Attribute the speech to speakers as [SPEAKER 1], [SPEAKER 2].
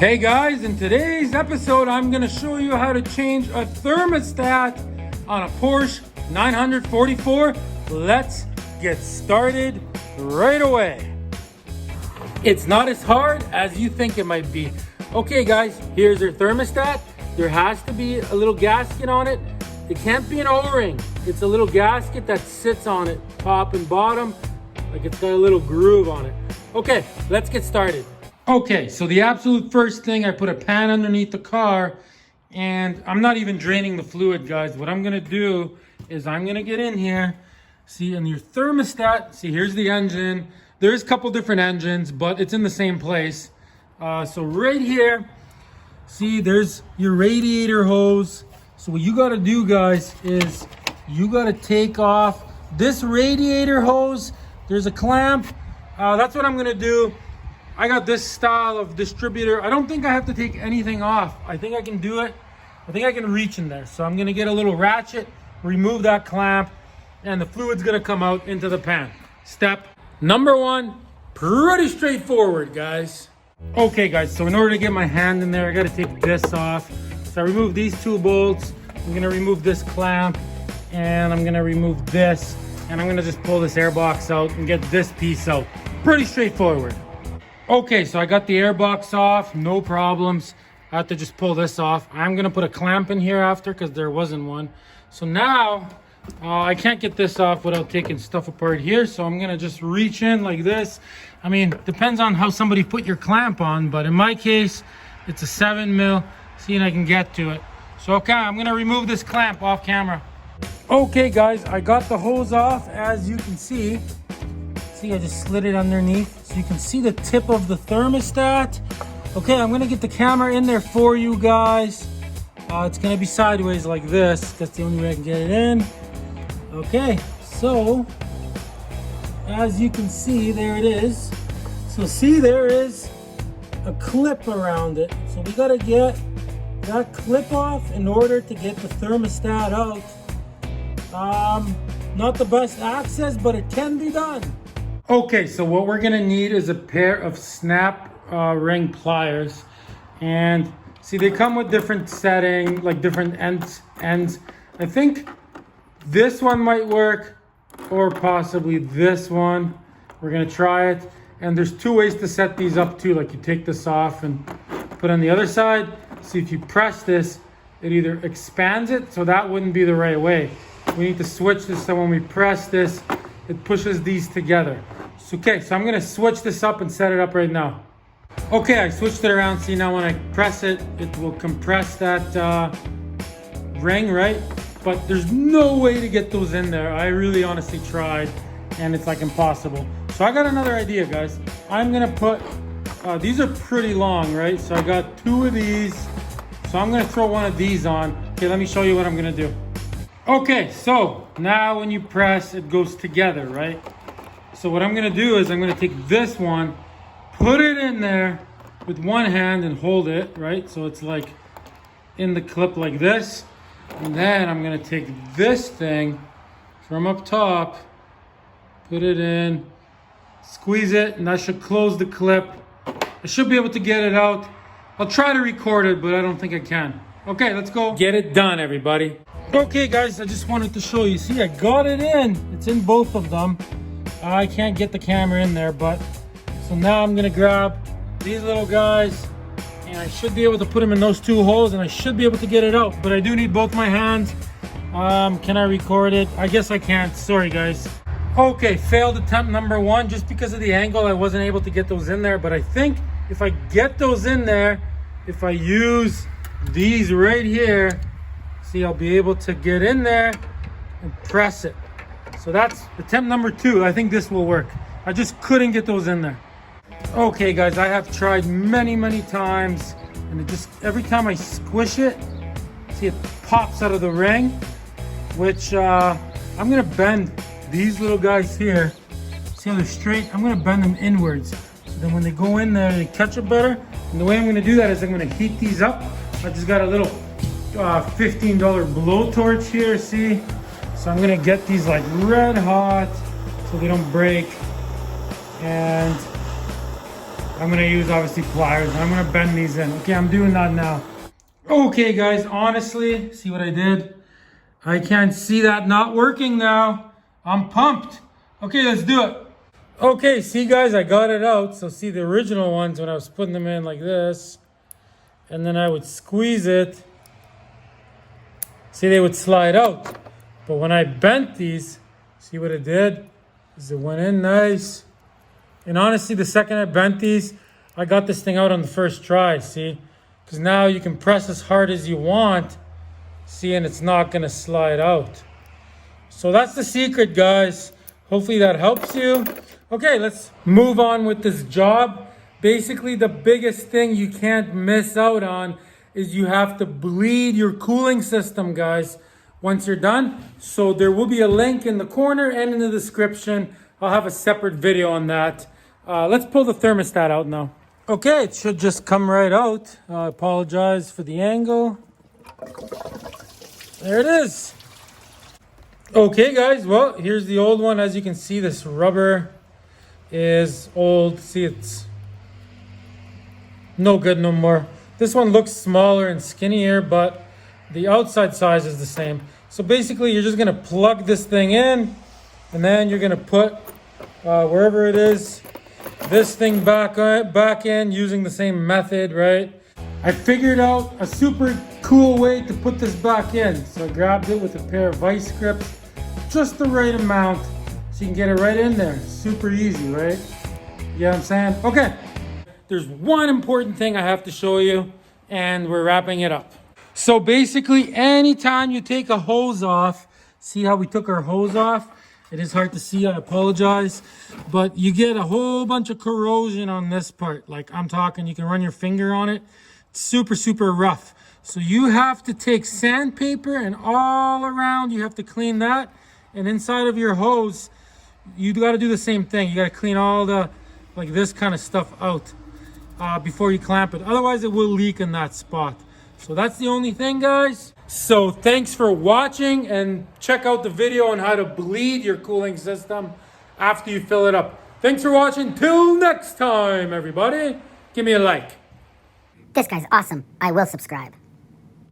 [SPEAKER 1] Hey guys, in today's episode, I'm going to show you how to change a thermostat on a Porsche 944. Let's get started right away. It's not as hard as you think it might be. Okay guys, here's your thermostat. There has to be a little gasket on it. It can't be an O-ring. It's a little gasket that sits on it, top and bottom, like it's got a little groove on it. Okay, let's get started. Okay, so the absolute first thing, I put a pan underneath the car, and I'm not even draining the fluid, guys. What I'm gonna do is I'm gonna get in here, see, in your thermostat, see, here's the engine. There's a couple different engines, but it's in the same place. So right here, see, there's your radiator hose. So what you gotta do, guys, is you gotta take off this radiator hose. There's a clamp. That's what I'm gonna do. I got this style of distributor. I don't think I have to take anything off. I think I can do it. I think I can reach in there. So I'm gonna get a little ratchet, remove that clamp, and the fluid's gonna come out into the pan. Step number one, pretty straightforward, guys. Okay guys, so in order to get my hand in there, I gotta take this off. So I remove these two bolts. I'm gonna remove this clamp, and I'm gonna remove this, and I'm gonna just pull this air box out and get this piece out. Pretty straightforward. Okay, so I got the air box off, no problems. I have to just pull this off. I'm gonna put a clamp in here after because there wasn't one. So now, I can't get this off without taking stuff apart here. So I'm gonna just reach in like this. I mean, depends on how somebody put your clamp on, but in my case, it's a 7 mil. See, and I can get to it. So okay, I'm gonna remove this clamp off camera. Okay guys, I got the hose off, as you can see. See, I just slid it underneath so you can see the tip of the thermostat. Okay, I'm gonna get the camera in there for you guys. It's gonna be sideways like this. That's the only way I can get it in. Okay, so as you can see, there it is. So see, there is a clip around it. So we gotta get that clip off in order to get the thermostat out. Not the best access, but it can be done. Okay, so what we're gonna need is a pair of snap ring pliers, and see, they come with different setting, like different ends. I think this one might work, or possibly this one. We're gonna try it, and there's two ways to set these up too. Like you take this off and put on the other side. See, if you press this, it either expands it, so that wouldn't be the right way. We need to switch this so when we press this, it pushes these together. So, okay, so I'm gonna switch this up and set it up right now. Okay, I switched it around. See, now when I press it, it will compress that ring, right? But there's no way to get those in there. I really honestly tried, and it's like impossible. So I got another idea, guys. I'm gonna put, these are pretty long, right? So I got two of these. So I'm gonna throw one of these on. Okay, let me show you what I'm gonna do. Okay, so now when you press, it goes together, right? So what I'm gonna do is I'm gonna take this one, put it in there with one hand and hold it, right? So it's like in the clip like this. And then I'm gonna take this thing from up top, put it in, squeeze it, and that should close the clip. I should be able to get it out. I'll try to record it, but I don't think I can. Okay, let's go get it done, everybody. Okay guys, I just wanted to show you. See, I got it in. It's in both of them. I can't get the camera in there, but so now I'm gonna grab these little guys, and I should be able to put them in those two holes, and I should be able to get it out, but I do need both my hands. Can I record it? I guess I can't. Sorry guys. Okay, failed attempt number one. Just because of the angle, I wasn't able to get those in there, but I think if I get those in there, if I use these right here, see, I'll be able to get in there and press it. So that's attempt number two. I think this will work. I just couldn't get those in there. Okay guys, I have tried many times, and it just, every time I squish it, see, it pops out of the ring, which I'm gonna bend these little guys here. See how they're straight? I'm gonna bend them inwards. So then when they go in there, they catch it better. And the way I'm gonna do that is I'm gonna heat these up. I just got a little $15 blowtorch here, see? So I'm gonna get these like red hot so they don't break. And I'm gonna use obviously pliers and I'm gonna bend these in. Okay, I'm doing that now. Okay guys, honestly, see what I did? I can't see that not working now. I'm pumped. Okay, let's do it. Okay, see guys, I got it out. So see the original ones when I was putting them in like this, and then I would squeeze it. See, they would slide out. But when I bent these, see what it did? Is it went in nice. And honestly, the second I bent these, I got this thing out on the first try, see? Because now you can press as hard as you want, see, and it's not gonna slide out. So that's the secret, guys. Hopefully that helps you. Okay, let's move on with this job. Basically, the biggest thing you can't miss out on is you have to bleed your cooling system, guys, once you're done. So there will be a link in the corner and in the description. I'll have a separate video on that. Let's pull the thermostat out now. Okay, it should just come right out. I apologize for the angle. There it is. Okay, guys, well, here's the old one. As you can see, this rubber is old. See, it's no good no more. This one looks smaller and skinnier, but the outside size is the same. So basically, you're just gonna plug this thing in, and then you're gonna put wherever it is, this thing back in using the same method, right? I figured out a super cool way to put this back in. So I grabbed it with a pair of vice grips, just the right amount, so you can get it right in there. Super easy, right? You know what I'm saying? Okay, there's one important thing I have to show you, and we're wrapping it up. So basically, anytime you take a hose off, see how we took our hose off? It is hard to see, I apologize, but you get a whole bunch of corrosion on this part. Like I'm talking, you can run your finger on it. It's super, super rough. So you have to take sandpaper and all around, you have to clean that. And inside of your hose, you got to do the same thing. You got to clean all the, like this kind of stuff out before you clamp it. Otherwise, it will leak in that spot. So that's the only thing, guys. So thanks for watching, and check out the video on how to bleed your cooling system after you fill it up. Thanks for watching. Till next time, everybody. Give me a like.
[SPEAKER 2] This guy's awesome. I will subscribe.